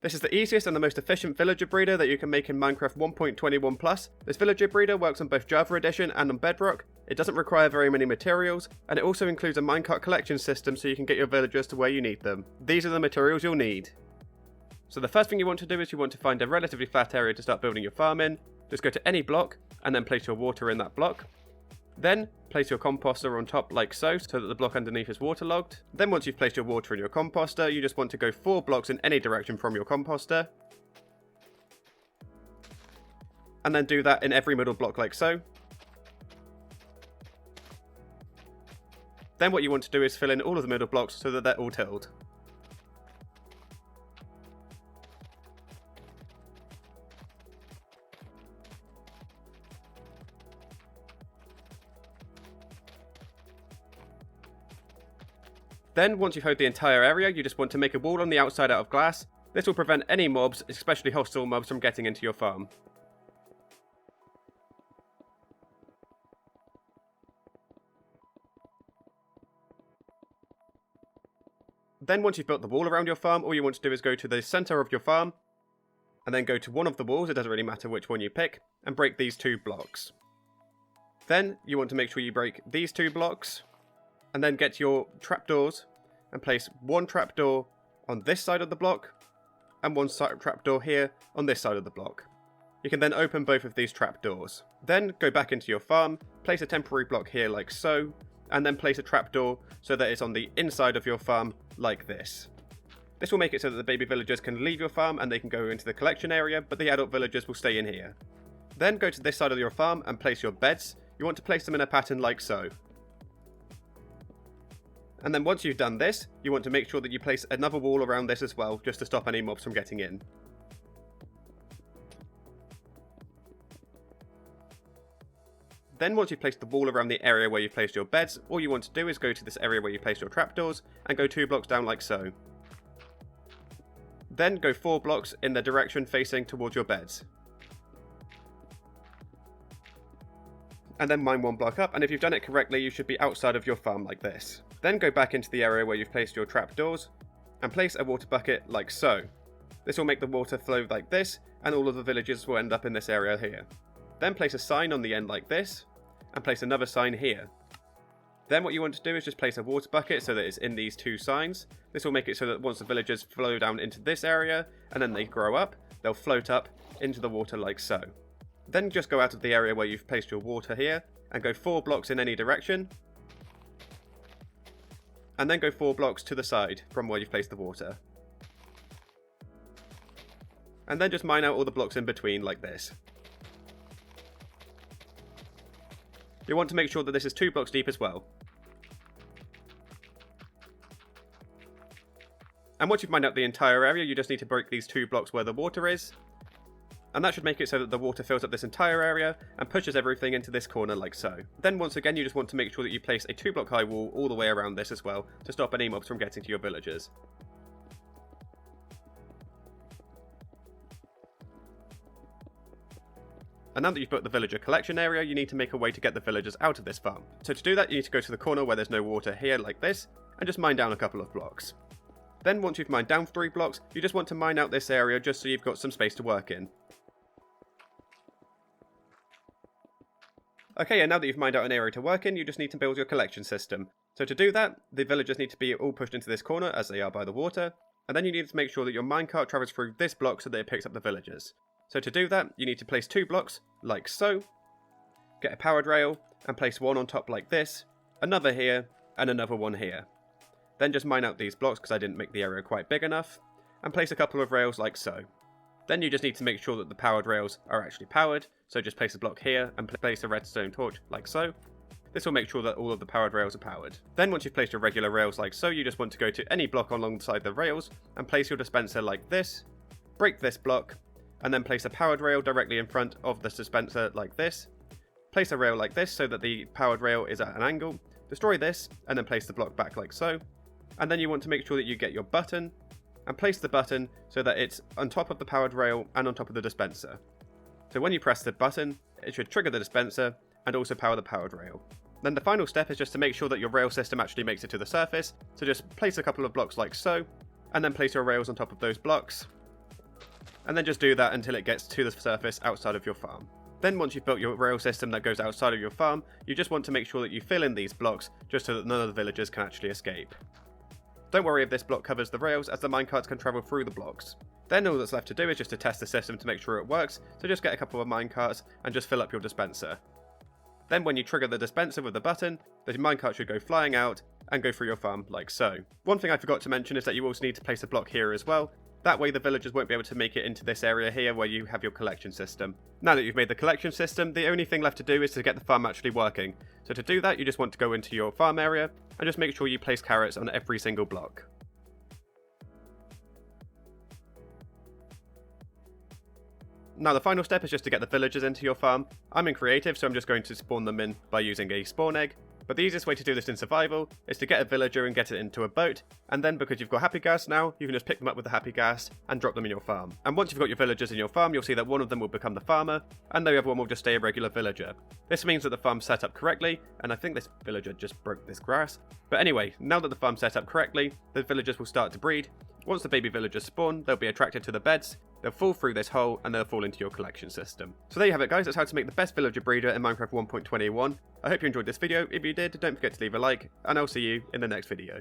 This is the easiest and the most efficient villager breeder that you can make in Minecraft 1.21 plus. This villager breeder works on both Java Edition and on Bedrock. It doesn't require very many materials, and it also includes a minecart collection system so you can get your villagers to where you need them. These are the materials you'll need. So the first thing you want to do is you want to find a relatively flat area to start building your farm in. Just go to any block, and then place your water in that block. Then, place your composter on top like so that the block underneath is waterlogged. Then once you've placed your water in your composter, you just want to go 4 blocks in any direction from your composter. And then do that in every middle block like so. Then what you want to do is fill in all of the middle blocks so that they're all tilled. Then, once you've hoed the entire area, you just want to make a wall on the outside out of glass. This will prevent any mobs, especially hostile mobs, from getting into your farm. Then once you've built the wall around your farm, all you want to do is go to the center of your farm, and then go to one of the walls, it doesn't really matter which one you pick, and break these 2 blocks. Then, you want to make sure you break these 2 blocks, and then get your trapdoors and place 1 trapdoor on this side of the block and 1 trapdoor here on this side of the block. You can then open both of these trapdoors. Then go back into your farm, place a temporary block here like so, and then place a trapdoor so that it's on the inside of your farm like this. This will make it so that the baby villagers can leave your farm and they can go into the collection area, but the adult villagers will stay in here. Then go to this side of your farm and place your beds. You want to place them in a pattern like so. And then once you've done this, you want to make sure that you place another wall around this as well, just to stop any mobs from getting in. Then once you've placed the wall around the area where you've placed your beds, all you want to do is go to this area where you placed your trapdoors, and go 2 blocks down like so. Then go 4 blocks in the direction facing towards your beds. And then mine 1 block up, and if you've done it correctly, you should be outside of your farm like this. Then go back into the area where you've placed your trapdoors, and place a water bucket like so. This will make the water flow like this, and all of the villagers will end up in this area here. Then place a sign on the end like this, and place another sign here. Then what you want to do is just place a water bucket so that it's in these 2 signs. This will make it so that once the villagers flow down into this area, and then they grow up, they'll float up into the water like so. Then just go out of the area where you've placed your water here, and go 4 blocks in any direction. And then go 4 blocks to the side from where you've placed the water. And then just mine out all the blocks in between like this. You want to make sure that this is 2 blocks deep as well. And once you've mined out the entire area, you just need to break these 2 blocks where the water is. And that should make it so that the water fills up this entire area and pushes everything into this corner like so. Then once again, you just want to make sure that you place a 2 block high wall all the way around this as well to stop any mobs from getting to your villagers. And now that you've built the villager collection area, you need to make a way to get the villagers out of this farm. So to do that, you need to go to the corner where there's no water here like this, and just mine down a couple of blocks. Then once you've mined down 3 blocks, you just want to mine out this area just so you've got some space to work in. Okay, and now that you've mined out an area to work in, you just need to build your collection system. So to do that, the villagers need to be all pushed into this corner as they are by the water, and then you need to make sure that your minecart travels through this block so that it picks up the villagers. So to do that, you need to place 2 blocks, like so, get a powered rail, and place 1 on top like this, another here, and another one here. Then just mine out these blocks because I didn't make the area quite big enough, and place a couple of rails like so. Then you just need to make sure that the powered rails are actually powered, so just place a block here and place a redstone torch like so. This will make sure that all of the powered rails are powered. Then once you've placed your regular rails like so, you just want to go to any block alongside the rails and place your dispenser like this, break this block, and then place a powered rail directly in front of the dispenser like this. Place a rail like this so that the powered rail is at an angle, destroy this, and then place the block back like so. And then you want to make sure that you get your button, and place the button so that it's on top of the powered rail and on top of the dispenser. So when you press the button, it should trigger the dispenser and also power the powered rail. Then the final step is just to make sure that your rail system actually makes it to the surface, so just place a couple of blocks like so, and then place your rails on top of those blocks, and then just do that until it gets to the surface outside of your farm. Then once you've built your rail system that goes outside of your farm, you just want to make sure that you fill in these blocks just so that none of the villagers can actually escape. Don't worry if this block covers the rails, as the minecarts can travel through the blocks. Then all that's left to do is just to test the system to make sure it works, so just get a couple of minecarts and just fill up your dispenser. Then when you trigger the dispenser with the button, the minecart should go flying out and go through your farm like so. One thing I forgot to mention is that you also need to place a block here as well. That way the villagers won't be able to make it into this area here where you have your collection system. Now that you've made the collection system, the only thing left to do is to get the farm actually working. So to do that, you just want to go into your farm area and just make sure you place carrots on every single block. Now the final step is just to get the villagers into your farm. I'm in creative, so I'm just going to spawn them in by using a spawn egg. But the easiest way to do this in survival is to get a villager and get it into a boat, and then because you've got happy gas now, you can just pick them up with the happy gas and drop them in your farm. And once you've got your villagers in your farm, you'll see that one of them will become the farmer, and the other one will just stay a regular villager. This means that the farm's set up correctly, and I think this villager just broke this grass. But anyway, now that the farm's set up correctly, the villagers will start to breed. Once the baby villagers spawn, they'll be attracted to the beds, they'll fall through this hole, and they'll fall into your collection system. So there you have it guys, that's how to make the best villager breeder in Minecraft 1.21. I hope you enjoyed this video. If you did, don't forget to leave a like, and I'll see you in the next video.